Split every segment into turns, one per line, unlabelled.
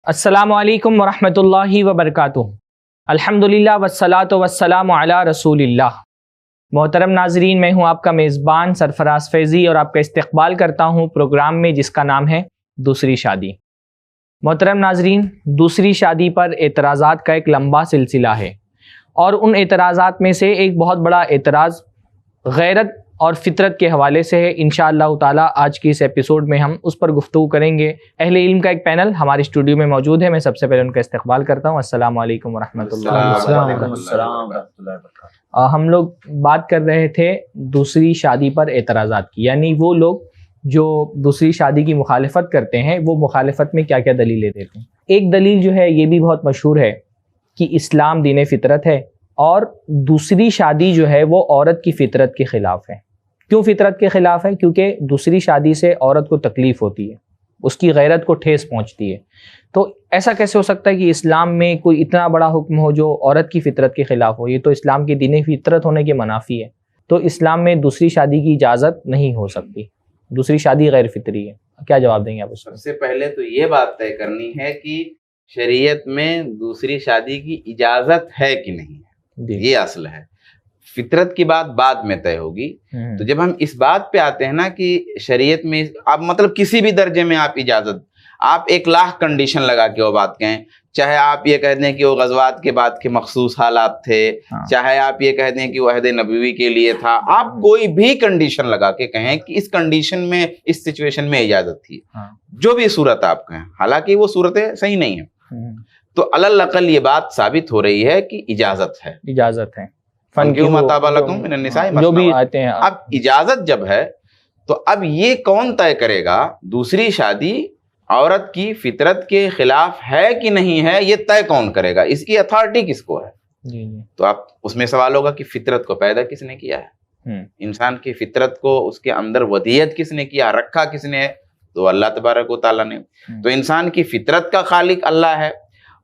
अस्सलामु अलैकुम वरहमतुल्लाहि वबरकातुहू। अल्हम्दुलिल्लाह वस्सलातु वस्सलामु अला रसूलिल्लाह। मोहतरम नाजरीन, मैं हूँ आपका मेज़बान सरफराज फैज़ी और आपका इस्तकबाल करता हूँ प्रोग्राम में जिसका नाम है दूसरी शादी। मोहतरम नाजरीन, दूसरी शादी पर एतराज़ात का एक लंबा सिलसिला है और उन एतराज़ात में से एक बहुत बड़ा एतराज़ गैरत और फितरत के हवाले से है। इंशाअल्लाह ताला आज की इस एपिसोड में हम उस पर गुफ्तगू करेंगे। अहले इल्म का एक पैनल हमारे स्टूडियो में मौजूद है। मैं सबसे पहले उनका इस्तकबाल करता हूँ। अस्सलामु अलैकुम वरहमतुल्लाहि वबरकातुहू। हम लोग बात कर रहे थे दूसरी शादी पर एतराज़ात की, यानी वो लोग जो दूसरी शादी की मुखालिफत करते हैं वो मुखालिफत में क्या क्या दलीलें देते हैं। एक दलील जो है ये भी बहुत मशहूर है कि इस्लाम दीन फितरत है और दूसरी शादी जो है वो औरत की फितरत के ख़िलाफ़ है। क्यों फितरत के ख़िलाफ़ है? क्योंकि दूसरी शादी से औरत को तकलीफ़ होती है, उसकी गैरत को ठेस पहुंचती है। तो ऐसा कैसे हो सकता है कि इस्लाम में कोई इतना बड़ा हुक्म हो जो औरत की फितरत के ख़िलाफ़ हो? ये तो इस्लाम की दीन फितरत होने के मनाफी है। तो इस्लाम में दूसरी शादी की इजाज़त नहीं हो सकती, दूसरी शादी गैर फितरी है। क्या जवाब देंगे आप उसको?
सबसे पहले तो ये बात तय करनी है कि शरीयत में दूसरी शादी की इजाज़त है कि नहीं है, ये असल है। फितरत की बात बाद में तय होगी। तो जब हम इस बात पे आते हैं ना कि शरीयत में आप मतलब किसी भी दर्जे में आप इजाज़त, आप 1,00,000 कंडीशन लगा के वो बात कहें, चाहे आप ये कह दें कि वो गज़वात के बाद के मखसूस हालात थे, चाहे आप ये कह दें कि वो अहद नबवी के लिए था, आप कोई भी कंडीशन लगा के कहें कि इस कंडीशन में, इस सिचुएशन में इजाज़त थी, जो भी सूरत आप कहें, हालांकि वो सूरतें सही नहीं है, तो अलल अकल ये बात साबित हो रही है कि इजाज़त है।
इजाज़त है।
जो भी आते हैं। अब इजाज़त जब है तो अब ये कौन तय करेगा दूसरी शादी औरत की फितरत के खिलाफ है कि नहीं है? ये तय कौन करेगा? इसकी अथॉरिटी किसको है? जी। तो आप उसमें सवाल होगा कि फितरत को पैदा किसने किया है, इंसान की फितरत को उसके अंदर वदियत किसने किया, रखा किसने है? तो अल्लाह तबारक व तआला ने। तो इंसान की फितरत का खालिक अल्लाह है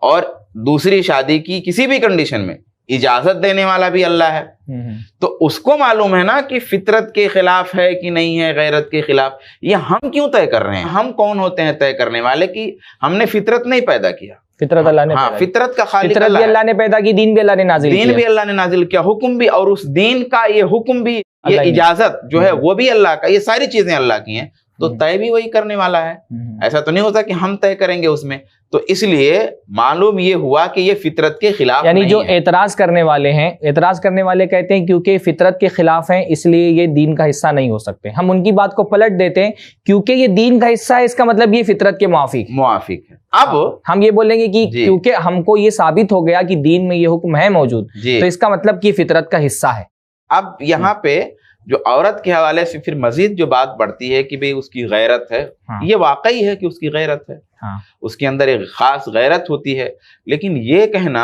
और दूसरी शादी की किसी भी कंडीशन में इजाजत देने वाला भी अल्लाह है। तो उसको मालूम है ना कि फितरत के खिलाफ है कि नहीं है, गैरत के खिलाफ। ये हम क्यों तय कर रहे हैं? हम कौन होते हैं तय करने वाले? कि हमने फितरत नहीं पैदा किया,
फितरत अल्लाह ने।
फितरत का खालिक
फितरत भी अल्लाह ने पैदा की, दीन भी अल्लाह ने नाजिल किया,
दीन भी अल्लाह ने नाजिल किया, हुक्म भी, और उस दीन का ये हुक्म भी, ये इजाजत जो है वो भी अल्लाह का, ये सारी चीजें अल्लाह की हैं। तो तय भी वही करने वाला है। ऐसा तो नहीं होता कि हम तय करेंगे उसमें। तो इसलिए मालूम ये हुआ कि ये फितरत के खिलाफ
यानी जो एतराज करने वाले हैं, एतराज करने वाले कहते हैं क्योंकि फितरत के खिलाफ हैं इसलिए ये दीन का हिस्सा नहीं हो सकते। हम उनकी बात को पलट देते हैं, क्योंकि ये दीन का हिस्सा है इसका मतलब ये फितरत के मुआफिक है। अब हम ये बोलेंगे कि क्योंकि हमको ये साबित हो गया कि दीन में ये हुक्म है मौजूद, तो इसका मतलब कि फितरत का हिस्सा है।
अब यहाँ पे जो औरत के हवाले से फिर मजीद जो बात बढ़ती है कि भाई उसकी गैरत है, ये वाकई है कि उसकी गैरत है, उसके अंदर एक खास गैरत होती है। लेकिन ये कहना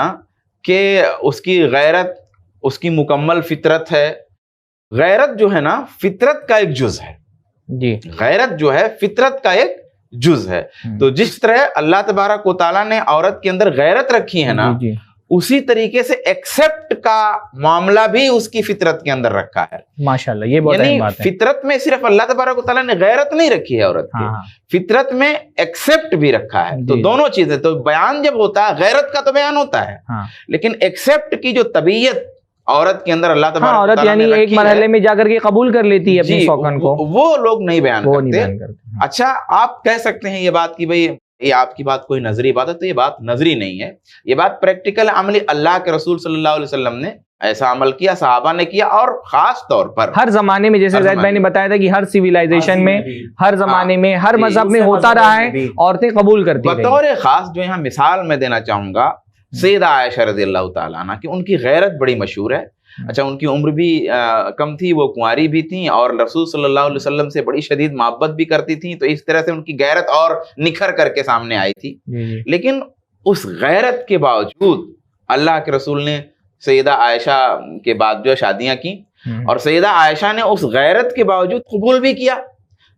कि उसकी गैरत उसकी मुकम्मल फितरत है, गैरत जो है ना फितरत का एक जुज है जी। गैरत जो है फितरत का एक जुज है। तो जिस तरह अल्लाह तबारक व तआला ने औरत के अंदर गैरत रखी है ना, उसी तरीके से एक्सेप्ट का मामला भी उसकी फितरत के अंदर रखा है।
माशाल्लाह, ये बहुत अहम बात है।
फितरत में सिर्फ अल्लाह तबारक व तआला ने गैरत नहीं रखी है औरत की, फितरत में एक्सेप्ट भी रखा है। तो दोनों चीजें, तो बयान जब होता है गैरत का तो बयान होता है, लेकिन एक्सेप्ट की जो तबीयत औरत के अंदर अल्लाह तबारक
औरत यानी एक मरहले में जाकर के कबूल कर लेती है अपनी शौकन को,
वो लोग नहीं बयान करते। अच्छा, आप कह सकते हैं ये बात कि भाई ये आपकी बात कोई नजरी बात है, तो ये बात नजरी नहीं है, ये बात प्रैक्टिकल अमली। अल्लाह के रसूल सल्लल्लाहु अलैहि वसल्लम ने ऐसा अमल किया, सहाबा ने किया, और खास तौर पर हर
जमाने में, जैसे ज़ैद भाई ने बताया था कि हर सिविलाइजेशन में, हर जमाने में, हर मजहब में होता रहा है, औरतें कबूल करती हैं।
बतौर खास जो यहाँ मिसाल मैं देना चाहूंगा सैयदा आयशा रज़ियल्लाहु ताला अन्हा की, उनकी गैरत बड़ी मशहूर है। अच्छा, उनकी उम्र भी कम थी, वो कुंवारी भी थी और रसूल सल्लल्लाहु अलैहि वसल्लम से बड़ी शदीद मोहब्बत भी करती थी। तो इस तरह से उनकी गैरत और निखर करके सामने आई थी। लेकिन उस गैरत के बावजूद अल्लाह के रसूल ने सैयदा आयशा के बाद जो शादियां की, और सैयदा आयशा ने उस गैरत के बावजूद कबूल भी किया।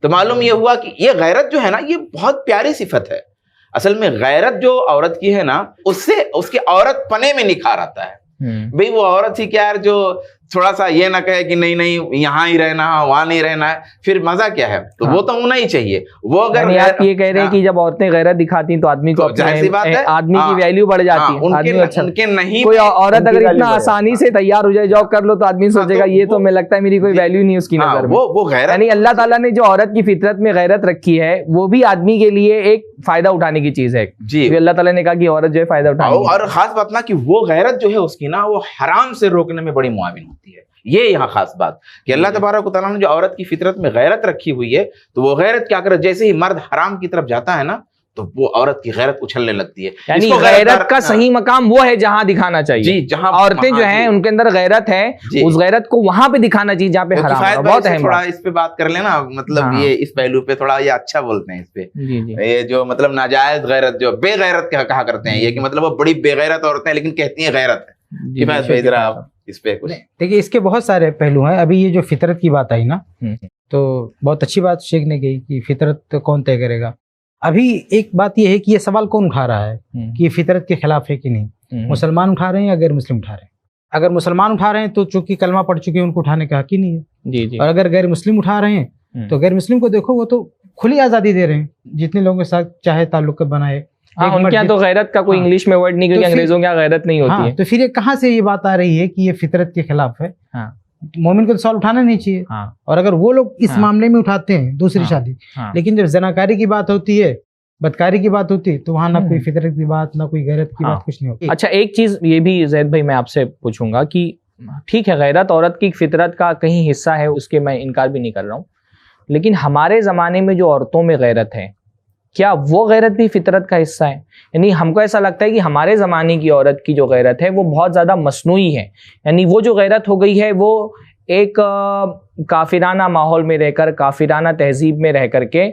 तो मालूम यह हुआ कि ये गैरत जो है ना, ये बहुत प्यारी सिफत है। असल में गैरत जो औरत की है ना, उससे उसके औरत पने में निखार आता है। भाई वो औरत ही क्या यार जो थोड़ा सा ये ना कहे कि नहीं नहीं यहाँ ही रहना है वहां नहीं रहना है, फिर मजा क्या है? तो वो तो होना ही चाहिए। वो अगर
आप ये कह रहे हैं कि जब औरतें गैरत दिखाती तो आदमी को
जाहिर सी बात है
आदमी की वैल्यू बढ़ जाती है। आदमी अच्छा
उनके नहीं,
कोई औरत अगर इतना आसानी से तैयार हो जाए जॉब कर लो तो आदमी सोचेगा ये तो मैं लगता है मेरी कोई वैल्यू नहीं उसकी नजर में।
वो गैरत,
यानी अल्लाह ताला ने जो औरत की फितरत में गैरत रखी है वो भी आदमी के लिए एक फायदा उठाने की चीज है जी। अल्लाह ताला ने कहा कि औरत जो है फायदा उठाएगी,
और खास बात ना कि वो गैरत जो है उसकी ना वो हराम से रोकने में बड़ी मुआविन होती है। ये यहाँ खास बात कि अल्लाह तबारक व तआला ने जो औरत की फितरत में गैरत रखी हुई है, तो वो गैरत क्या करे, जैसे ही मर्द हराम की तरफ जाता है ना तो वो औरत की गैरत उछलने लगती है।
यानी गैरत का सही मकाम वो है जहां दिखाना चाहिए जी, जहां औरतें जो हैं उनके अंदर गैरत है, उस गैरत को वहां पे दिखाना चाहिए जहां पे हराम है। बहुत अहम,
थोड़ा इस पे बात कर लेना, मतलब ये इस पहलू पे थोड़ा ये अच्छा बोलते हैं इस पे जी। ये जो मतलब नाजायज गैरत, जो बेगैरत कहा करते हैं ये, कि मतलब वो बड़ी बेगैरत औरतें हैं लेकिन कहती हैं गैरत है। आप इस पे कुछ
देखिए, इसके बहुत सारे पहलू हैं। अभी ये जो फितरत की बात आई ना, तो बहुत अच्छी बात शेख ने कही कि फितरत तो कौन तय करेगा। अभी एक बात ये है कि ये सवाल कौन उठा रहा है कि ये फितरत के खिलाफ है कि नहीं। मुसलमान उठा रहे हैं या गैर मुस्लिम उठा रहे हैं? अगर मुसलमान उठा रहे हैं तो चूंकि कलमा पढ़ चुके हैं उनको उठाने का हक ही नहीं है जी जी। और अगर गैर मुस्लिम उठा रहे हैं तो गैर मुस्लिम को देखो, वो तो खुली आज़ादी दे रहे हैं, जितने लोगों के साथ चाहे ताल्लुक बनाए।
उनके यहाँ तो गैरत का कोई इंग्लिश में वर्ड नहीं, क्योंकि अंग्रेजों के यहाँ गैरत नहीं होती है।
तो फिर ये कहाँ से ये बात आ रही है कि ये फितरत के खिलाफ है? मोमिन को तो सवाल उठाना नहीं चाहिए। और अगर वो लोग इस मामले में उठाते हैं दूसरी शादी, लेकिन जब जनाकारी की बात होती है, बदकारी की बात होती है, तो वहां ना कोई फितरत की बात, ना कोई गैरत की बात, कुछ नहीं होती।
अच्छा, एक चीज ये भी जैद भाई मैं आपसे पूछूंगा कि ठीक है गैरत औरत की फितरत का कहीं हिस्सा है, उसके मैं इनकार भी नहीं कर रहा हूँ, लेकिन हमारे ज़माने में जो औरतों में गैरत है, क्या वो गैरत भी फितरत का हिस्सा है? यानी हमको ऐसा लगता है कि हमारे ज़माने की औरत की जो गैरत है वो बहुत ज़्यादा मसनूई है। यानी वो जो गैरत हो गई है वो एक काफिराना माहौल में रहकर, काफिराना तहजीब में रह करके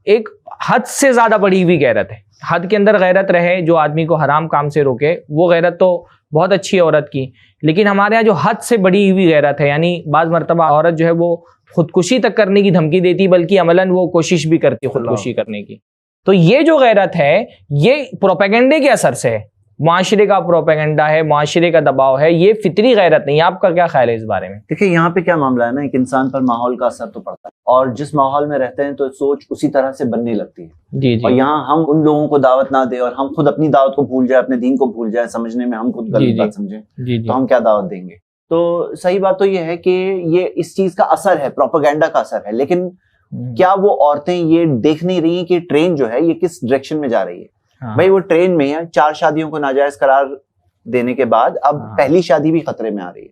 एक हद से ज़्यादा बढ़ी हुई गैरत है। हद के अंदर गैरत रहे जो आदमी को हराम काम से रोके, वो गैरत तो बहुत अच्छी है औरत की। लेकिन हमारे यहाँ जो हद से बढ़ी हुई गैरत है, यानी बाज़ मरतबा औरत जो है वो खुदकुशी तक करने की धमकी देती, बल्कि अमलन वो कोशिश भी करती है खुदकुशी करने की। तो ये जो गैरत है ये प्रोपेगेंडे के असर से है, माशरे का प्रोपेगेंडा है, माशरे का दबाव है, ये फितरी गैरत नहीं। आपका क्या ख्याल है इस बारे में?
देखिए, यहाँ पे क्या मामला है ना, एक इंसान पर माहौल का असर तो पड़ता है, और जिस माहौल में रहते हैं तो सोच उसी तरह से बनने लगती है जी जी। और यहाँ हम उन लोगों को दावत ना दे और हम खुद अपनी दावत को भूल जाए, अपने दीन को भूल जाए, समझने में हम खुद गलत बात समझे, तो हम क्या दावत देंगे? तो सही बात तो ये है कि ये इस चीज का असर है, प्रोपेगेंडा का असर है। लेकिन क्या वो औरतें ये देख नहीं रही कि ट्रेन जो है ये किस डायरेक्शन में जा रही है? भाई वो ट्रेन में 4 शादियों को नाजायज करार देने के बाद अब पहली शादी भी खतरे में आ रही है,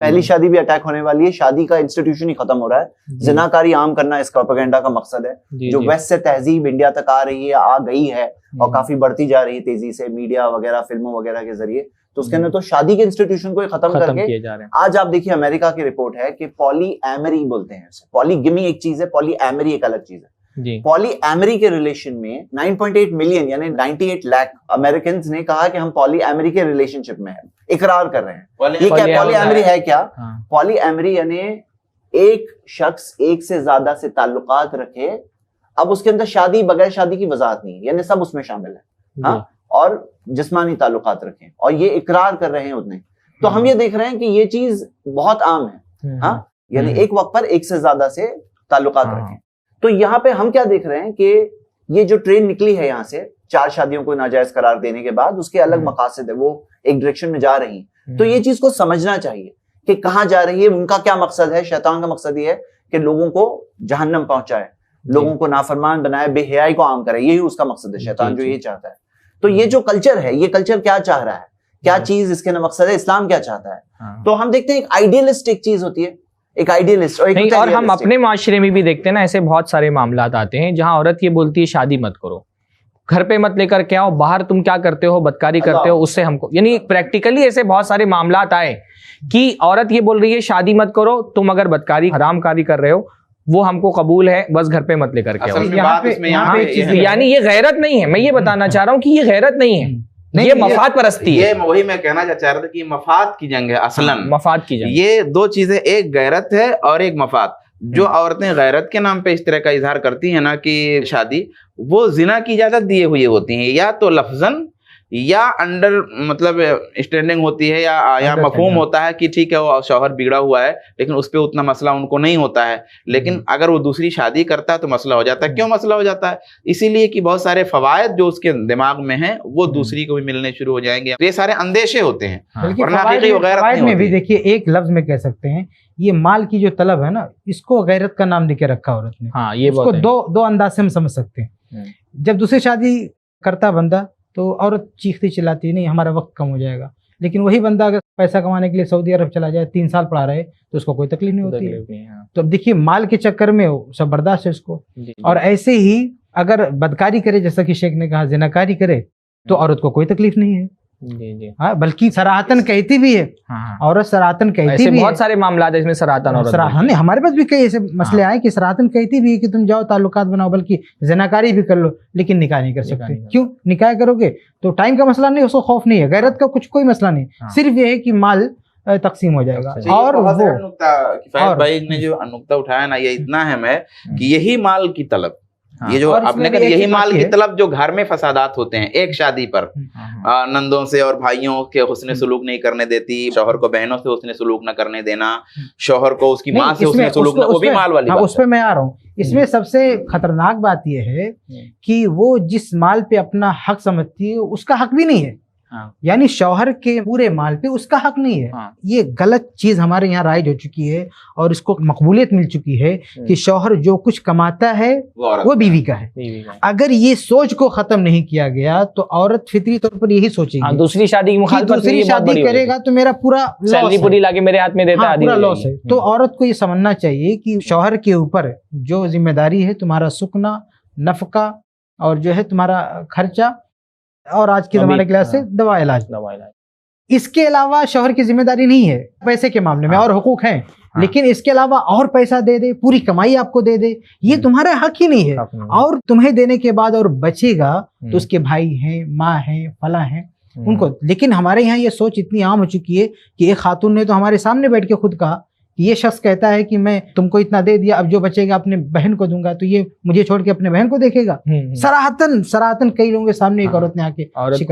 पहली शादी भी अटैक होने वाली है, शादी का इंस्टीट्यूशन ही खत्म हो रहा है। जिनाकारी आम करना इस प्रोपेगेंडा का मकसद है। जो वेस्ट से तहजीब इंडिया तक आ रही है, आ गई है और काफी बढ़ती जा रही है तेजी से, मीडिया वगैरह, फिल्मों वगैरह के जरिए, तो उसके अंदर तो शादी के इंस्टीट्यूशन को खत्म करके आज आप देखिए अमेरिका की रिपोर्ट है कि पॉली एमरी बोलते हैं उसे, पॉलीगिमी एक चीज है, पॉली एमरी एक अलग चीज है। पॉली एमरी के रिलेशन में 9.8 मिलियन यानी 98 लाख अमेरिकन ने कहा कि हम पॉली एमरी के रिलेशनशिप में है, इकरार कर रहे हैं। ये क्या पॉली एमरी है? क्या पॉली एमरी यानी एक शख्स एक से ज्यादा से ताल्लुकात रखे, अब उसके अंदर शादी बगैर शादी की वजाहत नहीं है, यानी सब उसमें शामिल है, हाँ, और जिस्मानी ताल्लुकात रखें, और ये इकरार कर रहे हैं उतने। तो हम ये देख रहे हैं कि ये चीज बहुत आम है, हाँ, यानी एक वक्त पर एक से ज्यादा से ताल्लुकात रखें। तो यहाँ पे हम क्या देख रहे हैं कि ये जो ट्रेन निकली है यहाँ से 4 शादियों को नाजायज करार देने के बाद, उसके अलग मकासद है, वो एक डायरेक्शन में जा रही है। तो ये चीज को समझना चाहिए कि कहाँ जा रही है, उनका क्या मकसद है। शैतान का मकसद ये है कि लोगों को जहन्नम पहुंचाए, लोगों को नाफरमान बनाए, बेहयाई को आम करे, यही उसका मकसद है, शैतान जो ये चाहता है। तो ये जो कल्चर है, ये कल्चर क्या चाह रहा है, क्या चीज इसके मकसद है, इस्लाम क्या चाहता है? तो हम देखते हैं एक आइडियलिस्टिक चीज होती है, एक आइडियलिस्ट
और हम अपने माशरे में भी देखते हैं ना, ऐसे बहुत सारे मामला आते हैं जहां औरत ये बोलती है शादी मत करो, घर पे मत लेकर के आओ, बाहर तुम क्या करते हो, बदकारी करते हो, उससे हमको, यानी प्रैक्टिकली ऐसे बहुत सारे मामला आए कि औरत ये बोल रही है शादी मत करो, तुम अगर बदकारी हरामकारी कर रहे हो वो हमको कबूल है, बस घर पे मत लेकर के आओ। यानी ये गैरत नहीं है, मैं ये बताना चाह रहा हूँ कि ये गैरत नहीं है, ये मफाद परस्ती है।
ये वही मैं कहना चाह रहा था कि मफाद की जंग है असलन,
मफाद की जंग।
ये 2 चीजें, एक गैरत है और एक मफाद। जो औरतें गैरत के नाम पे इस तरह का इजहार करती हैं ना कि शादी, वो जिना की इजाजत दिए हुए होती हैं, या तो लफ्जन या अंडर मतलब स्टैंडिंग होती है, या मफहूम होता है कि ठीक है वो शौहर बिगड़ा हुआ है लेकिन उस पर उतना मसला उनको नहीं होता है, लेकिन अगर वो दूसरी शादी करता है तो मसला हो जाता है। क्यों मसला हो जाता है? इसीलिए कि बहुत सारे फवायद जो उसके दिमाग में हैं वो दूसरी को भी मिलने शुरू हो जाएंगे। तो ये सारे अंदेशे होते हैं।
फवायद में भी देखिए एक लफ्ज में कह सकते हैं, ये माल की जो तलब है ना, इसको गैरत का नाम देके रखा औरत ने।
हाँ, ये
इसको दो अंदाज से हम समझ सकते हैं। जब दूसरी शादी करता बंदा तो औरत चीखती चिल्लाती नहीं हमारा वक्त कम हो जाएगा, लेकिन वही बंदा अगर पैसा कमाने के लिए सऊदी अरब चला जाए, 3 साल पढ़ा रहे तो उसको कोई तकलीफ नहीं होती है। तो अब देखिए माल के चक्कर में सब बर्दाश्त है उसको। और ऐसे ही अगर बदकारी करे, जैसा कि शेख ने कहा जिनाकारी करे, तो औरत को कोई तकलीफ नहीं है।
जी।
हाँ, बल्कि सराहतन कहती भी है। हाँ। औरत सराहतन कहती भी है।
बहुत सारे मामला है इसमें सराहतन औरत।
नहीं, हमारे पास भी कई ऐसे मसले आए कि सराहतन कहती भी है कि तुम जाओ ताल्लुकात बनाओ, बल्कि ज़नाकारी भी कर लो, लेकिन निकाह नहीं कर सकते। क्यों? निकाह करोगे तो टाइम का मसला नहीं, उसको खौफ नहीं है, गैरत का कोई मसला नहीं, सिर्फ ये है कि माल तकसीम हो जाएगा। और वो
किफायत भाई ने जो नुक्ता उठाया ना, ये इतना अहम है कि यही माल की तलब, ये जो आपने कहा यही माल की तलब जो घर में फसादात होते हैं एक शादी पर, नंदों से और भाइयों के हुस्न सलूक नहीं करने देती, शौहर को बहनों से हुस्न सलूक न करने देना, शौहर को उसकी माँ से हुस्न सलूक न, वो भी माल वाली बात है।
उस पे मैं आ रहा हूँ। इसमें सबसे खतरनाक बात यह है कि वो जिस माल पे अपना हक समझती है उसका हक भी नहीं है। यानी शौहर के पूरे माल पे उसका हक नहीं है। ये गलत चीज हमारे यहाँ राइज हो चुकी है और इसको मकबूलियत मिल चुकी है कि शौहर जो कुछ कमाता है वो बीवी का है। अगर ये सोच को खत्म नहीं किया गया तो औरत फितरी तौर पर यही सोचेगी
दूसरी शादी की मुखालिफत,
दूसरी शादी करेगा तो मेरा पूरा
सैलरी पूरी लाके मेरे हाथ में देता है,
पूरा लॉस है। तो औरत को ये समझना चाहिए कि शौहर के ऊपर जो जिम्मेदारी है, तुम्हारा सुकना, नफका और जो है तुम्हारा खर्चा, और आज के जमाने के लिहाज से दवा इलाज, इसके अलावा शौहर की जिम्मेदारी नहीं है पैसे के मामले में। और हुकूक हैं, लेकिन इसके अलावा और पैसा दे दे, पूरी कमाई आपको दे दे, ये तुम्हारा हक ही नहीं है। और तुम्हें देने के बाद और बचेगा तो उसके भाई हैं, माँ हैं, फला हैं, उनको। लेकिन हमारे यहाँ ये सोच इतनी आम हो चुकी है कि एक खातून ने तो हमारे सामने बैठ के खुद कहा, ये शख्स कहता है कि मैं तुमको इतना दे दिया, अब जो बचेगा अपने बहन को दूंगा, तो ये मुझे छोड़ के अपने बहन को देखेगा। सराहतन कई लोगों के सामने एक औरत ने आके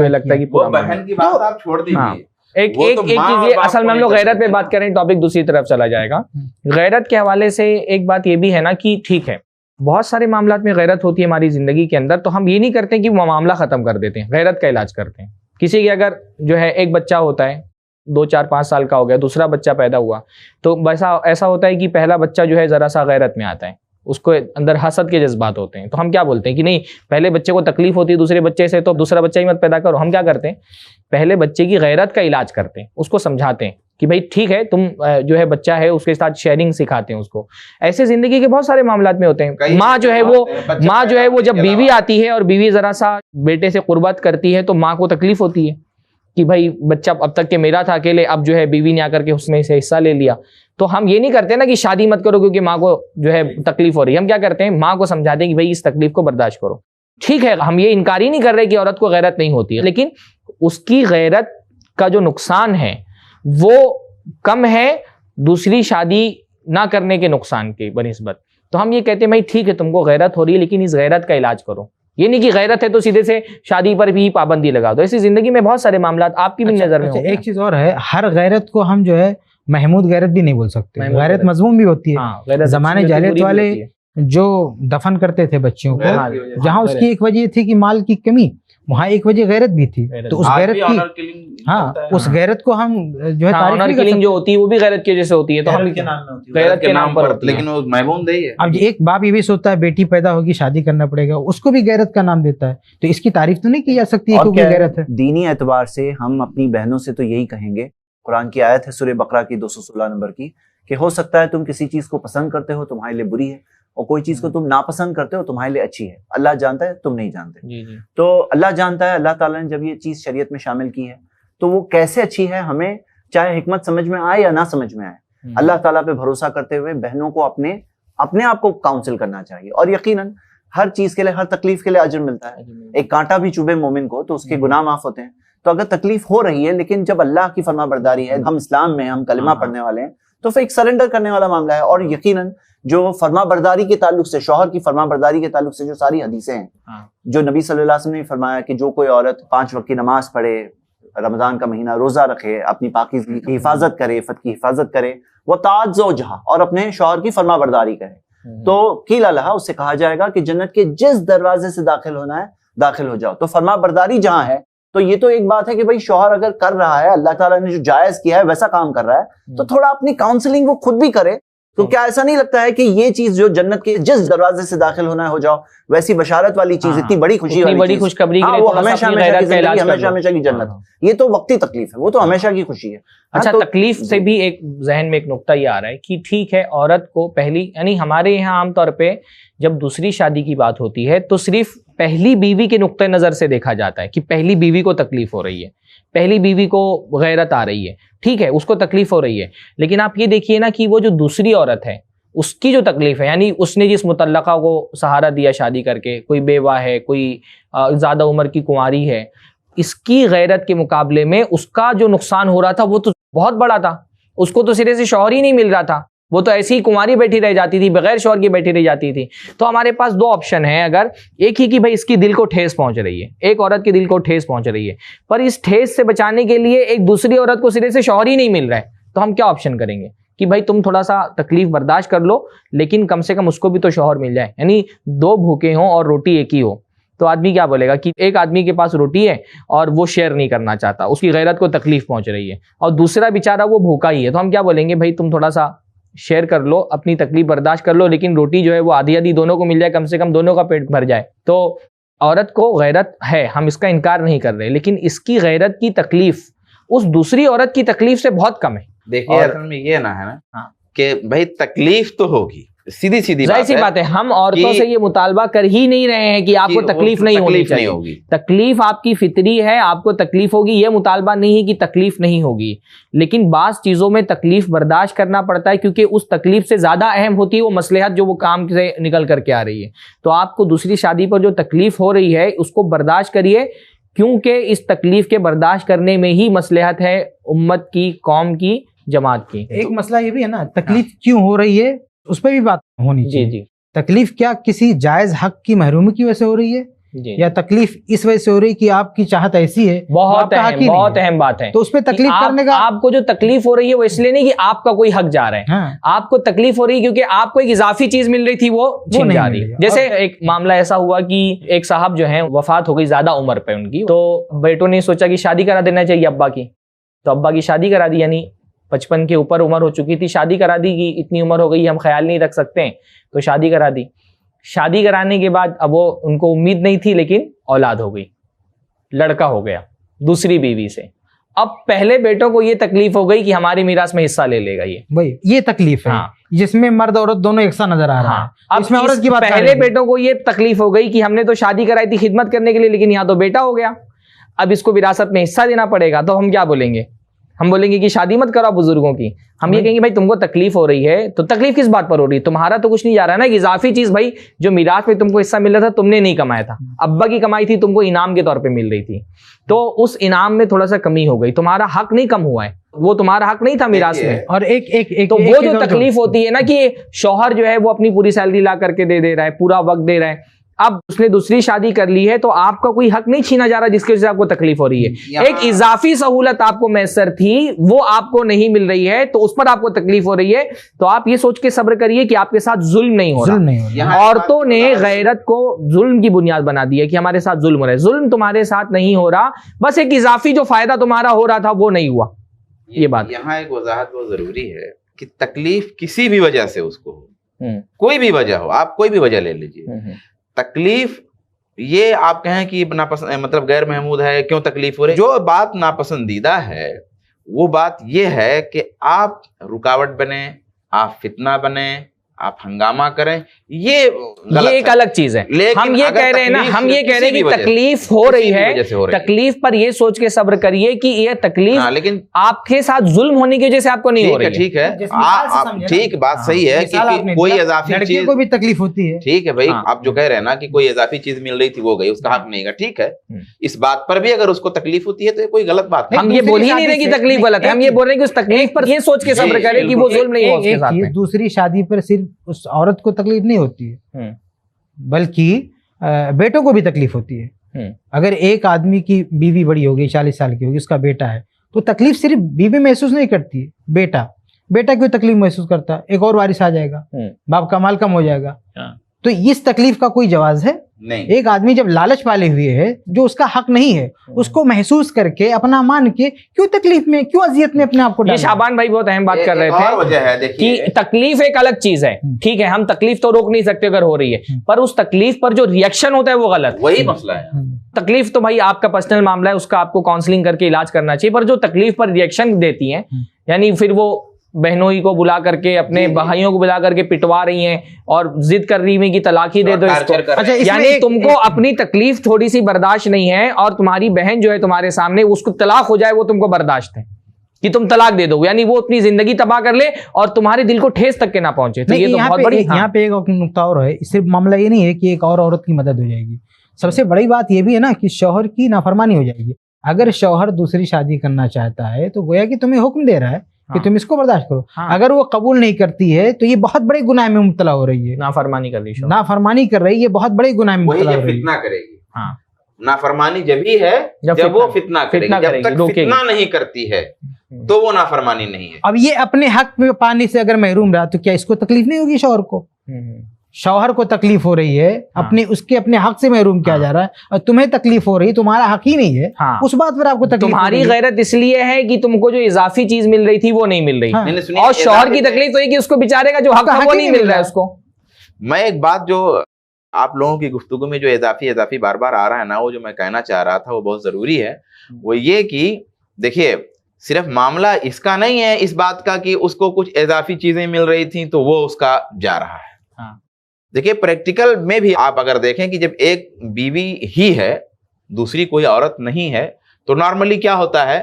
लगता है कि
बहन की बात आप छोड़ दीजिए।
एक चीज ये, असल में हम लोग गैरत पे बात करें, टॉपिक दूसरी तरफ चला जाएगा। गैरत के हवाले से एक बात ये भी है ना कि ठीक है, बहुत सारे मामलात में गैरत होती है हमारी जिंदगी के अंदर, तो हम ये नहीं करते कि वो मामला खत्म कर देते हैं, गैरत का इलाज करते हैं। किसी के अगर जो है एक बच्चा होता है, 2, 4, 5 साल का हो गया, दूसरा बच्चा पैदा हुआ, तो ऐसा होता है कि पहला बच्चा जो है जरा सा गैरत में आता है, उसको अंदर हसद के जज्बात होते हैं। तो हम क्या बोलते हैं कि नहीं, पहले बच्चे को तकलीफ होती है दूसरे बच्चे से, तो दूसरा बच्चा ही मत पैदा करो। हम क्या करते हैं, पहले बच्चे की गैरत का इलाज करते हैं, उसको समझाते हैं कि भाई ठीक है, तुम जो है बच्चा है उसके साथ शेयरिंग सिखाते हैं उसको। ऐसे जिंदगी के बहुत सारे मामलात में होते हैं। माँ जो है वो जब बीवी आती है और बीवी जरा सा बेटे से कुर्बत करती है तो माँ को तकलीफ होती है कि भाई बच्चा अब तक के मेरा था अकेले, अब जो है बीवी ने आकर के उसमें से हिस्सा ले लिया। तो हम ये नहीं करते ना कि शादी मत करो क्योंकि माँ को जो है तकलीफ हो रही है। हम क्या करते हैं, माँ को समझाते हैं कि भाई इस तकलीफ को बर्दाश्त करो। ठीक है, हम ये इनकार ही नहीं कर रहे कि औरत को गैरत नहीं होती है, लेकिन उसकी गैरत का जो नुकसान है वो कम है दूसरी शादी ना करने के नुकसान के बनिस्बत। तो हम ये कहते हैं भाई ठीक है, तुमको गैरत हो रही है, लेकिन इस गैरत का इलाज करो। ये नहीं कि गैरत है तो सीधे से शादी पर भी पाबंदी लगा दो। ऐसी जिंदगी में बहुत सारे मामलात आपकी भी नजर में होंगे।
एक चीज और है, हर गैरत को हम जो है महमूद गैरत भी नहीं बोल सकते, गैरत मजमूम भी होती है। जमाने जाहिलियत वाले जो दफन करते थे बच्चियों को, जहाँ उसकी एक वजह थी कि माल की कमी, वहाँ एक वजह गैरत भी थी। तो उस गैरत की उस गैरत को हम जो है तारीफ
किलिंग जो होती है वो भी गैरत की वजह से होती है, तो हम गैरत के नाम पर,
लेकिन वो महबूब नहीं है।
अब एक बाप ये भी सोचता है बेटी पैदा होगी शादी करना पड़ेगा, उसको भी गैरत का नाम देता है, तो इसकी तारीफ तो नहीं की जा सकती क्योंकि गैरत है।
दीनी एतबार से हम अपनी बहनों से तो यही कहेंगे, कुरान की आयत है सूरह बकरा की 216 नंबर की, कि हो सकता है तुम किसी चीज को पसंद करते हो तुम्हारे लिए बुरी है, और कोई चीज को तुम नापसंद करते हो तुम्हारे लिए अच्छी है। अल्लाह जानता है, तुम नहीं जानते।
जी।
तो अल्लाह जानता है, अल्लाह ताला ने जब ये चीज शरीयत में शामिल की है तो वो कैसे अच्छी है, हमें चाहे हिकमत समझ में आए या ना समझ में आए, अल्लाह ताला पे भरोसा करते हुए बहनों को अपने आप को काउंसिल करना चाहिए। और यकीनन हर चीज के लिए, हर तकलीफ के लिए अजर मिलता है। एक कांटा भी चुभे मोमिन को तो उसके गुनाह माफ होते हैं। तो अगर तकलीफ हो रही है, लेकिन जब अल्लाह की फरमाबरदारी है, हम इस्लाम में हम कलिमा पढ़ने वाले हैं, तो फिर एक सरेंडर करने वाला मामला है। और यकीनन जो फरमा बरदारी के ताल्लुक से, शौहर की फरमा बरदारी के ताल्लुक से जो सारी हदीसें हैं, जो नबी सल्लल्लाहु अलैहि वसल्लम ने फरमाया कि जो कोई औरत 5 वक्त की नमाज पढ़े, रमजान का महीना रोजा रखे, अपनी पाकीज़गी की हिफाजत करे, इफ़्फ़त की हिफाजत करे, वो ताज ज़ौजहा, और अपने शौहर की फरमा बरदारी करे, तो कीला लहा, उससे कहा जाएगा कि जन्नत के जिस दरवाजे से दाखिल होना है दाखिल हो जाओ। तो फरमा बरदारी जहां है, तो ये तो एक बात है कि भाई शौहर अगर कर रहा है, अल्लाह ताला ने जो जायज किया है वैसा काम कर रहा है, तो थोड़ा अपनी काउंसलिंग वो खुद भी करे। तो क्या ऐसा नहीं लगता है कि ये चीज जो जन्नत के जिस दरवाजे से दाखिल होना है हो जाओ, वैसी बशारत वाली चीज, इतनी बड़ी खुशी वाली, बड़ी खुशखबरी के लिए वो हमेशा हमेशा की जन्नत, ये तो वक्ती तकलीफ है, वो तो हमेशा की खुशी है।
अच्छा, तो तकलीफ से भी एक जहन में एक नुक्ता ये आ रहा है कि ठीक है, औरत को पहली, यानी हमारे यहाँ आमतौर पे जब दूसरी शादी की बात होती है तो सिर्फ पहली बीवी के नुक्ते नजर से देखा जाता है कि पहली बीवी को तकलीफ हो रही है, पहली बीवी को गैरत आ रही है, ठीक है, उसको तकलीफ हो रही है। लेकिन आप ये देखिए ना कि वो जो दूसरी औरत है उसकी जो तकलीफ है, यानी उसने जिस मुतल्लका को सहारा दिया शादी करके, कोई बेवा है, कोई ज्यादा उम्र की कुंवारी है, इसकी गैरत के मुकाबले में उसका जो नुकसान हो रहा था वो तो बहुत बड़ा था। उसको तो सिरे से शौहर ही नहीं मिल रहा था, वो तो ऐसी ही कुंवारी बैठी रह जाती थी, बगैर शौहर की बैठी रह जाती थी। तो हमारे पास दो ऑप्शन है, अगर एक ही कि भाई इसकी दिल को ठेस पहुंच रही है, एक औरत के दिल को ठेस पहुंच रही है, पर इस ठेस से बचाने के लिए एक दूसरी औरत को सिरे से शौहर ही नहीं मिल रहा है, तो हम क्या ऑप्शन करेंगे कि भाई तुम थोड़ा सा तकलीफ बर्दाश्त कर लो, लेकिन कम से कम उसको भी तो शौहर मिल जाए। यानी दो भूखे हों और रोटी एक ही हो, तो आदमी क्या बोलेगा कि एक आदमी के पास रोटी है और वो शेयर नहीं करना चाहता, उसकी गैरत को तकलीफ पहुंच रही है, और दूसरा बेचारा वो भूखा ही है, तो हम क्या बोलेंगे, भाई तुम थोड़ा सा शेयर कर लो, अपनी तकलीफ बर्दाश्त कर लो, लेकिन रोटी जो है वो आधी आधी दोनों को मिल जाए, कम से कम दोनों का पेट भर जाए। तो औरत को गैरत है, हम इसका इनकार नहीं कर रहे, लेकिन इसकी गैरत की तकलीफ उस दूसरी औरत की तकलीफ से बहुत कम है।
देखिए असल में ये ना है ना कि भाई तकलीफ तो होगी, सीधी सीधी
बात है, हम औरतों से ये मुतालबा कर ही नहीं रहे हैं कि आपको तकलीफ नहीं होनी चाहिए। तकलीफ आपकी फितरी है, आपको तकलीफ होगी, ये मुतालबा नहीं है कि तकलीफ नहीं होगी, लेकिन बाज़ चीज़ों में तकलीफ बर्दाश्त करना पड़ता है, क्योंकि उस तकलीफ से ज़्यादा अहम होती है वो मसलहत जो वो काम से निकल करके आ रही है। तो आपको दूसरी शादी पर जो तकलीफ हो रही है उसको बर्दाश्त करिए, क्योंकि इस तकलीफ के बर्दाश्त करने में ही मसलहत है उम्मत की, कौम की, जमात की।
एक मसला ये भी है ना, तकलीफ क्यों हो रही है उस पर भी बात होनी चाहिए।
जी।
तकलीफ क्या किसी जायज हक की महरूमी की वजह से हो रही है, या तकलीफ इस वजह से हो रही है कि आपकी चाहत ऐसी है,
बहुत अहम बात है,
तो उस पर तकलीफ करने का,
आपको जो तकलीफ हो रही है वो इसलिए नहीं कि आपका कोई हक जा रहा है,
हाँ।
आपको तकलीफ हो रही है क्योंकि आपको एक इजाफी चीज मिल रही थी वो छिन जा रही है। जैसे एक मामला ऐसा हुआ कि एक साहब जो है वफात हो गई ज्यादा उम्र पे उनकी, तो बेटों ने सोचा कि शादी करा देना चाहिए अब्बा की, तो अब्बा की शादी करा दी, यानी 55 के ऊपर उम्र हो चुकी थी, शादी करा दी कि इतनी उम्र हो गई हम ख्याल नहीं रख सकते, तो शादी करा दी। शादी कराने के बाद अब वो उनको उम्मीद नहीं थी, लेकिन औलाद हो गई, लड़का हो गया दूसरी बीवी से। अब पहले बेटों को ये तकलीफ हो गई कि हमारी मीरास में हिस्सा ले लेगा ये
तकलीफ है, जिसमें मर्द औरत दोनों एक साथ नजर आ रहा है।
अब इसमें औरत की बात, पहले बेटों को ये तकलीफ हो गई कि हमने तो शादी कराई थी खिदमत करने के लिए, लेकिन यहाँ तो बेटा हो गया, अब इसको विरासत में हिस्सा देना पड़ेगा। तो हम क्या बोलेंगे, हम बोलेंगे कि शादी मत कराओ बुजुर्गों की, हम ये कहेंगे भाई तुमको तकलीफ हो रही है, तो तकलीफ किस बात पर हो रही है, तुम्हारा तो कुछ नहीं जा रहा ना, इजाफी चीज भाई जो मिरास में तुमको हिस्सा मिल रहा था तुमने नहीं कमाया था, अब्बा की कमाई थी, तुमको इनाम के तौर पे मिल रही थी, तो उस इनाम में थोड़ा सा कमी हो गई, तुम्हारा हक नहीं कम हुआ है, वो तुम्हारा हक नहीं था मिरास में।
और एक
तो वो जो तकलीफ होती है ना कि शौहर जो है वो अपनी पूरी सैलरी ला करके दे रहा है, पूरा वक्त दे रहा है, अब उसने दूसरी शादी कर ली है, तो आपका कोई हक नहीं छीना जा रहा जिसकी वजह से आपको तकलीफ हो रही है। एक इजाफी सहूलत आपको मैसर थी, वो आपको नहीं मिल रही है, तो उस पर आपको तकलीफ हो रही है, तो आप ये सोच के सब्र करिए कि आपके साथ जुल्म नहीं हो रहा। औरतों ने गैरत को जुल्म की बुनियाद बना दी है कि हमारे साथ जुल्म हो रहा है, जुल्म तुम्हारे साथ नहीं हो रहा, बस एक इजाफी जो फायदा तुम्हारा हो रहा था वो नहीं हुआ। ये बात
यहाँ एक वजाहत बहुत जरूरी है कि तकलीफ किसी भी वजह से उसको हो, कोई भी वजह हो, आप कोई भी वजह ले लीजिए, तकलीफ ये आप कहें कि नापसंद मतलब गैर महमूद है, क्यों तकलीफ हो रही है, जो बात नापसंदीदा है वो बात ये है कि आप रुकावट बने, आप फितना बने, आप हंगामा करें, ये
एक अलग चीज है। हम ये कह रहे हैं ना, हम ये कह रहे हैं कि तकलीफ हो रही है, तकलीफ पर ये सोच के सब्र करिए कि ये तकलीफ लेकिन आपके साथ जुल्म होने की वजह से आपको नहीं हो रही है।
ठीक है, ठीक बात सही है कि कोई इजाफी चीज
को भी तकलीफ होती है,
ठीक है भाई, आप जो कह रहे हैं ना कि कोई इजाफी चीज मिल रही थी वो गई, उसका हक नहीं है, ठीक है, इस बात पर भी अगर उसको तकलीफ होती है तो कोई गलत बात नहीं।
हम ये बोल ही नहीं रहे कि तकलीफ गलत है, हम ये बोल रहे हैं कि उस तकलीफ पर ये सोच के सब्र करें कि वो जुल्म नहीं हो उसके साथ में।
दूसरी शादी पर सिर्फ सिर्फ उस औरत को तकलीफ नहीं होती है, बल्कि बेटों को भी तकलीफ होती है। अगर एक आदमी की बीवी बड़ी हो गई, 40 साल की होगी, उसका बेटा है, तो तकलीफ सिर्फ बीवी महसूस नहीं करती है, बेटा क्यों तकलीफ महसूस करता है? एक और वारिस आ जाएगा, बाप का माल कम हो जाएगा, तो इस तकलीफ का कोई जवाज है
नहीं।
एक आदमी जब लालच पाले हुए है, जो उसका हक नहीं है, उसको महसूस करके अपना मान के क्यों तकलीफ में, क्यों अजियत में अपने आप को
ये शाबान भाई बहुत अहम बात कर रहे थे
वजह है
कि तकलीफ एक अलग चीज है, ठीक है, हम तकलीफ तो रोक नहीं सकते अगर हो रही है, पर उस तकलीफ पर जो रिएक्शन होता है वो गलत,
वही मसला है।
तकलीफ तो भाई आपका पर्सनल मामला है, उसका आपको काउंसलिंग करके इलाज करना चाहिए, पर जो तकलीफ पर रिएक्शन देती हैं, यानी फिर वो बहनोई को बुला करके, अपने भाइयों को बुला करके पिटवा रही हैं और जिद कर रही है कि तलाक ही दे दो इसको। अच्छा, यानी तुमको अपनी तकलीफ थोड़ी सी बर्दाश्त नहीं है और तुम्हारी बहन जो है तुम्हारे सामने, उसको तलाक हो जाए वो तुमको बर्दाश्त है कि तुम तलाक दे दो, यानी वो अपनी जिंदगी तबाह कर ले और तुम्हारे दिल को ठेस तक के ना पहुंचे। तो ये तो बहुत बड़ी,
यहाँ पे एक नुकता और है, सिर्फ मामला ये नहीं है कि एक और औरत की मदद हो जाएगी, सबसे बड़ी बात ये भी है ना कि शौहर की नाफरमानी हो जाएगी। अगर शौहर दूसरी शादी करना चाहता है तो गोया कि तुम्हें हुक्म दे रहा है कि तुम इसको बर्दाश्त करो। अगर वो कबूल नहीं करती है तो ये बहुत बड़े गुनाह में मुब्तला हो रही है,
नाफरमानी कर रही है,
नाफरमानी कर रही है, बहुत बड़े गुनाह में मुब्तला हो रही है।
फितना करेगी, नाफरमानी जब ही है जब वो फितना करेगी, जब तक फितना नहीं करती है तो वो नाफरमानी नहीं है।
अब ये अपने हक में पाने से अगर महरूम रहा तो क्या इसको तकलीफ नहीं होगी? शौहर को, शौहर को तकलीफ हो रही है, अपने हक से महरूम किया जा रहा है, और तुम्हें तकलीफ हो रही है, तुम्हारा हक ही नहीं है, उस बात पर आपको तकलीफ।
तुम्हारी गैरत इसलिए है कि तुमको जो इजाफी चीज मिल रही थी वो नहीं मिल रही, और शौहर की तकलीफ तो है कि उसको बेचारे का जो हक है वो नहीं मिल रहा है उसको।
मैं एक बात जो आप लोगों की गुफ्तगू में जो इजाफी बार बार आ रहा है ना, वो जो मैं कहना चाह रहा था वो बहुत जरूरी है, वो ये कि देखिए सिर्फ मामला इसका नहीं है इस बात का कि उसको कुछ इजाफी चीजें मिल रही थी तो वो उसका जा रहा है। देखिए प्रैक्टिकल में भी आप अगर देखें कि जब एक बीवी ही है, दूसरी कोई औरत नहीं है, तो नॉर्मली क्या होता है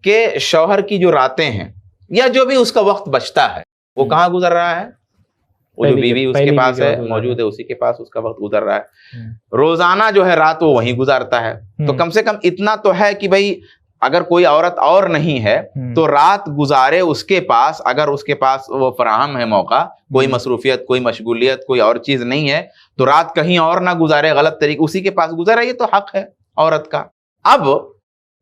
कि शौहर की जो रातें हैं या जो भी उसका वक्त बचता है वो कहाँ गुजर रहा है? वो जो बीवी उसके पास है, मौजूद है, उसी के पास उसका वक्त गुजर रहा है। रोजाना जो है रात वो वहीं गुजारता है। तो कम से कम इतना तो है कि भाई अगर कोई औरत और नहीं है तो रात गुजारे उसके पास, अगर उसके पास वो फराहम है मौका, कोई मसरूफियत, कोई मशगूलियत, कोई और चीज नहीं है, तो रात कहीं और ना गुजारे, गलत तरीके उसी के पास गुजारे, ये तो हक है औरत का। अब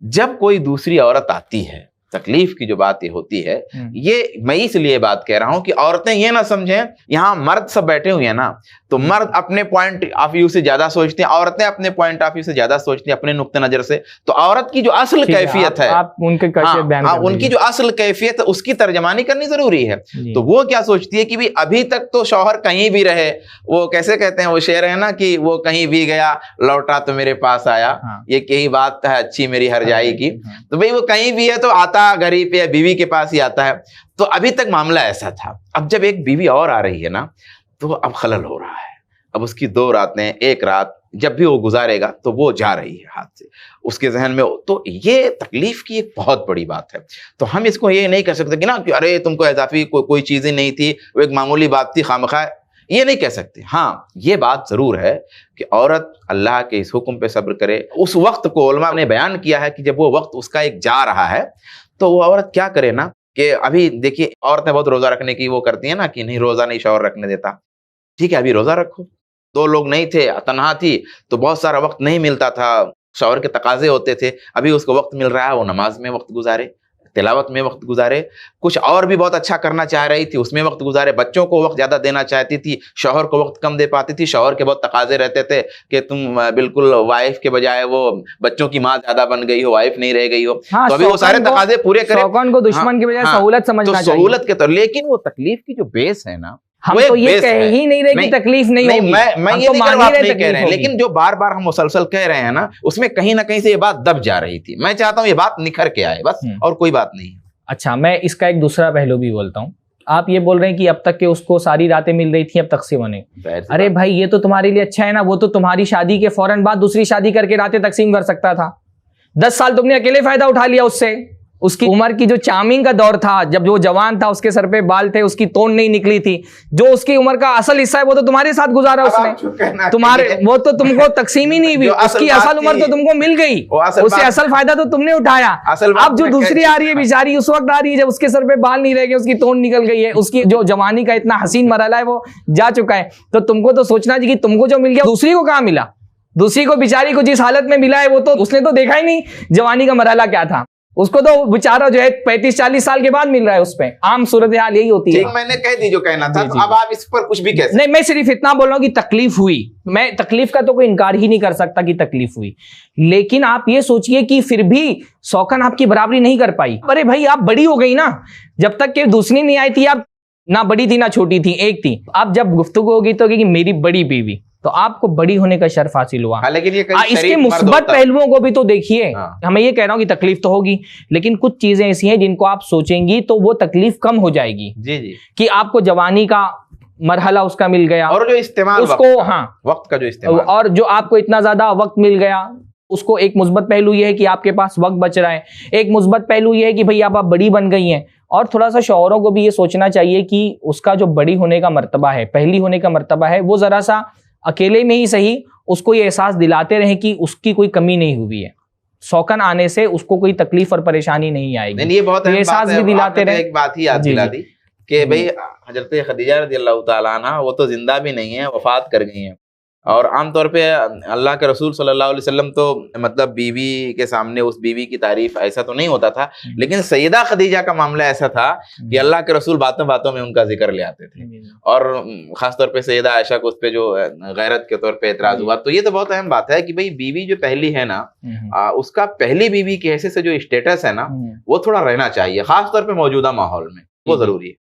जब कोई दूसरी औरत आती है, तकलीफ की जो बात ये होती है, ये मैं इसलिए बात कह रहा हूं कि औरतें ये ना समझें, यहां मर्द सब बैठे हुए हैं ना, तो मर्द अपने पॉइंट ऑफ व्यू से ज्यादा सोचते हैं, औरतें अपने पॉइंट ऑफ व्यू से ज्यादा सोचती हैं, अपने नुक्ते नजर से। तो औरत की जो असल कैफियत है,
आप उनके
उनकी जो असल कैफियत है उसकी तर्जमानी करनी जरूरी है। तो वो क्या सोचती है कि भाई अभी तक तो शौहर कहीं भी रहे, वो कैसे कहते हैं, वो शेर है ना कि वो कहीं भी गया लौटा तो मेरे पास आया, ये यही बात है अच्छी मेरी हर जाई की। तो भाई वो कहीं भी है तो आता घरी पे बीवी के पास ही आता है। तो अभी तक मामला ऐसा था। अब जब एक बीवी और आ रही है ना, तो अब खलल हो रहा है। अब उसकी 2 रातें, एक रात जब भी वो गुजारेगा तो वो जा रही है हाथ से उसके जहन में। तो ये तकलीफ की एक बहुत बड़ी बात है। तो हम इसको ये नहीं कह सकते कि ना कि अरे तुमको इजाफी कोई चीजें नहीं थी, वो एक मामूली बात थी खामखा, ये नहीं कह सकते। हाँ, ये बात जरूर है कि औरत अल्लाह के इस हुक्म पे सब्र करे। उस वक्त को उलमा ने बयान किया है कि जब वो वक्त उसका एक जा रहा है तो वो औरत क्या करे ना, कि अभी देखिए औरतें बहुत रोजा रखने की वो करती है ना कि नहीं रोजा नहीं शौहर रखने देता, ठीक है अभी रोजा रखो। 2 लोग नहीं थे, तन्हा थी, तो बहुत सारा वक्त नहीं मिलता था, शौहर के तकाजे होते थे, अभी उसको वक्त मिल रहा है, वो नमाज में वक्त गुजारे, तिलावत में वक्त गुजारे, कुछ और भी बहुत अच्छा करना चाह रही थी उसमें वक्त गुजारे, बच्चों को वक्त ज्यादा देना चाहती थी, शौहर को वक्त कम दे पाती थी, शौहर के बहुत तकाजे रहते थे कि तुम बिल्कुल वाइफ के बजाय वो बच्चों की माँ ज्यादा बन गई हो, वाइफ नहीं रह गई हो। तो अभी वो सारे तकाजे पूरे करें,
शौकन को दुश्मन की बजाय सहूलत समझना चाहिए,
सहूलत के तौर। लेकिन वो तकलीफ की जो बेस है ना,
हम तो ये कह ही नहीं रहे कि तकलीफ नहीं होगी,
मैं ये नहीं कह रहे हैं, लेकिन जो बार बार हम मुसलसल कह रहे हैं ना, उसमें कहीं ना कहीं से ये बात दब जा रही थी। मैं चाहता हूँ ये बात निखर के आए, बस और कोई बात नहीं।
अच्छा, मैं इसका एक दूसरा पहलू भी बोलता हूँ। आप ये बोल रहे हैं कि अब तक के उसको सारी रातें मिल रही थी, अब तकसीम होने। अरे भाई ये तो तुम्हारे लिए अच्छा है ना, वो तो तुम्हारी शादी के फौरन बाद दूसरी शादी करके रातें तकसीम कर सकता था। 10 साल तुमने अकेले फायदा उठा लिया उससे, उसकी उम्र की जो चार्मिंग का दौर था, जब वो जवान था, उसके सर पे बाल थे, उसकी तोड़ नहीं निकली थी, जो उसकी उम्र का असल हिस्सा है वो तो तुम्हारे साथ गुजारा उसने, तुम्हारे वो तो तुमको तकसीम ही नहीं हुई, उसकी असल उम्र तो तुमको मिल गई, उससे असल फायदा तो तुमने उठाया। अब जो दूसरी आ रही है बेचारी, उस वक्त आ रही है जब उसके सर पे बाल नहीं रह गए, उसकी तोड़ निकल गई है, उसकी जो जवानी का इतना हसीन मरहला है वो जा चुका है। तो तुमको तो सोचना चाहिए कि तुमको जो मिल गया दूसरी को कहाँ मिला, दूसरी को बेचारी को जिस हालत में मिला है वो तो उसने तो देखा ही नहीं जवानी का मरहला क्या था, उसको तो बेचारा जो है 35-40 साल के बाद मिल रहा है। उस पे आम सूरत हाल यही होती है।
मैंने कह दी जो कहना था, तो अब आप इस पर कुछ भी कह सकते।
नहीं, मैं सिर्फ इतना बोल रहा हूं कि तकलीफ हुई, मैं तकलीफ का तो कोई इनकार ही नहीं कर सकता कि तकलीफ हुई, लेकिन आप ये सोचिए कि फिर भी शौकन आपकी बराबरी नहीं कर पाई। अरे भाई आप बड़ी हो गई ना, जब तक कि दूसरी नहीं आई थी आप ना बड़ी थी ना छोटी थी, एक थी। अब जब गुफ्तगू होगी तो कि मेरी बड़ी बीवी, तो आपको बड़ी होने का शर्फ हासिल हुआ।
लेकिन ये
इसके मुस्बत पहलुओं को भी तो देखिए। हमें ये कह रहा हूं कि तकलीफ तो होगी, लेकिन कुछ चीजें ऐसी हैं जिनको आप सोचेंगी तो वो तकलीफ कम हो जाएगी।
जी जी, कि
आपको जवानी का मरहला उसका मिल गया,
और जो इस्तेमाल
उसको
वक्त का जो इस्तेमाल,
और जो आपको इतना ज्यादा वक्त मिल गया, उसको एक मुस्बत पहलू ये है कि आपके पास वक्त बच रहा है। एक मुस्बत पहलू ये है कि भाई आप बड़ी बन गई हैं। और थोड़ा सा शौहरों को भी ये सोचना चाहिए कि उसका जो बड़ी होने का मर्तबा है, पहली होने का मर्तबा है, वो जरा सा अकेले में ही सही उसको ये एहसास दिलाते रहे कि उसकी कोई कमी नहीं हुई है, शौकन आने से उसको कोई तकलीफ और परेशानी नहीं आएगी।
नहीं, ये बहुत
एहसास भी दिलाते रहे।
एक बात ही याद दिला दी कि भाई हजरत खदीजा रज़ियल्लाहु ताला अन्हा वो तो जिंदा भी नहीं है, वफात कर गई हैं। और आमतौर पे अल्लाह के रसूल सल्लल्लाहु अलैहि वसल्लम तो मतलब बीवी के सामने उस बीवी की तारीफ ऐसा तो नहीं होता था, लेकिन सैयदा खदीजा का मामला ऐसा था कि अल्लाह के रसूल बातों बातों में उनका जिक्र ले आते थे। और खासतौर पे सैयदा आयशा को उस पे जो गैरत के तौर पे एतराज हुआ। तो ये तो बहुत अहम बात है कि भाई बीवी जो पहली है ना, उसका पहली बीवी के हैसियत से जो स्टेटस है ना, वो थोड़ा रहना चाहिए, खासतौर पर मौजूदा माहौल में, वो जरूरी है।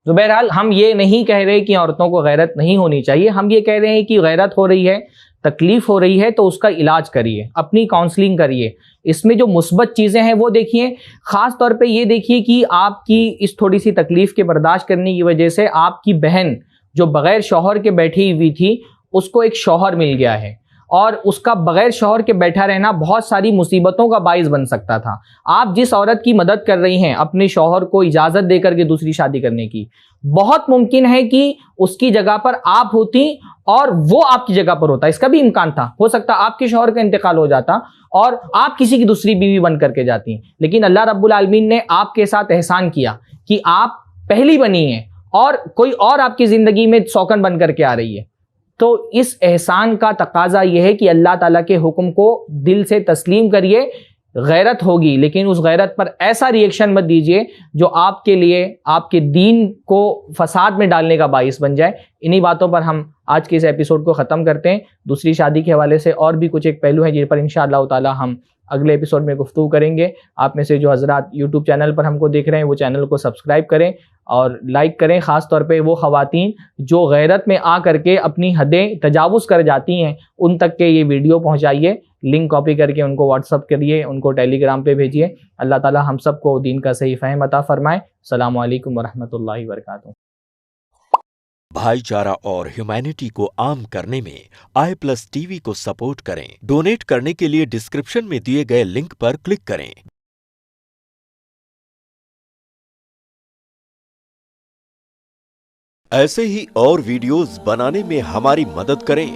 तो बहरहाल हम ये नहीं कह रहे कि औरतों को गैरत नहीं होनी चाहिए, हम ये कह रहे हैं कि गैरत हो रही है, तकलीफ हो रही है, तो उसका इलाज करिए, अपनी काउंसलिंग करिए, इसमें जो मुस्बत चीज़ें हैं वो देखिए। ख़ास तौर पे ये देखिए कि आपकी इस थोड़ी सी तकलीफ़ के बर्दाश्त करने की वजह से आपकी बहन जो बग़ैर शौहर के बैठी हुई थी, उसको एक शौहर मिल गया है, और उसका बगैर शौहर के बैठा रहना बहुत सारी मुसीबतों का बाइस बन सकता था। आप जिस औरत की मदद कर रही हैं अपने शौहर को इजाज़त देकर के दूसरी शादी करने की, बहुत मुमकिन है कि उसकी जगह पर आप होती और वो आपकी जगह पर होता, इसका भी इम्कान था। हो सकता आपके शौहर का इंतकाल हो जाता और आप किसी की दूसरी बीवी बन करके जाती, लेकिन अल्लाह रब्बुल आलमीन ने आपके साथ एहसान किया कि आप पहली बनी हैं और कोई और आपकी ज़िंदगी में शौकन बन करके आ रही है। तो इस एहसान का तकाजा यह है कि अल्लाह ताला के हुक्म को दिल से तस्लीम करिए। गैरत होगी, लेकिन उस गैरत पर ऐसा रिएक्शन मत दीजिए जो आपके लिए आपके दीन को फसाद में डालने का बाइस बन जाए। इन्हीं बातों पर हम आज के इस एपिसोड को ख़त्म करते हैं। दूसरी शादी के हवाले से और भी कुछ एक पहलू हैं जिन पर इंशाअल्लाह ताला हम अगले एपिसोड में गुफ्तगू करेंगे। आप में से जो हजरात यूट्यूब चैनल पर हमको देख रहे हैं वो चैनल को सब्सक्राइब करें और लाइक करें। ख़ास तौर पे वो ख़वातीन जो गैरत में आ करके अपनी हदें तजावुज़ कर जाती हैं, उन तक के ये वीडियो पहुँचाइए, लिंक कॉपी करके उनको व्हाट्सअप करिए, उनको टेलीग्राम पे भेजिए। अल्लाह ताला हम सबको दीन का सही फ़हम अता फ़रमाए। अस्सलामु अलैकुम वरहमतुल्लाहि वबरकातुहू।
भाईचारा और ह्यूमैनिटी को आम करने में i+ TV को सपोर्ट करें। डोनेट करने के लिए डिस्क्रिप्शन में दिए गए लिंक पर क्लिक करें। ऐसे ही और वीडियोस बनाने में हमारी मदद करें।